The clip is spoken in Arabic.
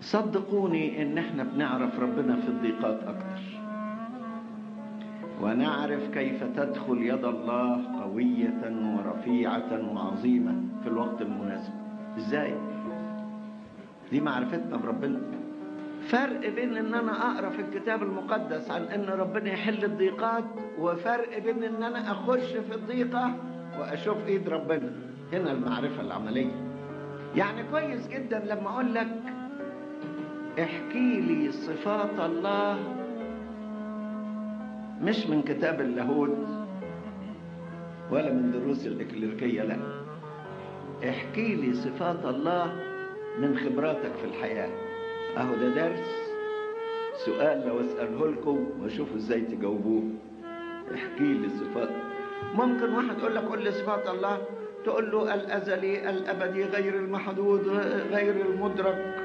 صدقوني ان احنا بنعرف ربنا في الضيقات اكتر، ونعرف كيف تدخل يد الله قوية ورفيعة وعظيمة في الوقت المناسب. ازاي؟ دي معرفتنا بربنا. فرق بين ان انا اقرا في الكتاب المقدس عن ان ربنا يحل الضيقات، وفرق بين ان انا اخش في الضيقة واشوف ايد ربنا. هنا المعرفة العملية. يعني كويس جدا لما اقول لك احكي لي صفات الله، مش من كتاب اللاهوت ولا من دروس الإكليريكية، لا، احكي لي صفات الله من خبراتك في الحياة. اهو ده درس، سؤال لو اسأله لكم واشوفوا ازاي تجاوبوه. احكي لي صفات. ممكن واحد يقول لك قول لي صفات الله، تقول له الأزلي الأبدي غير المحدود غير المدرك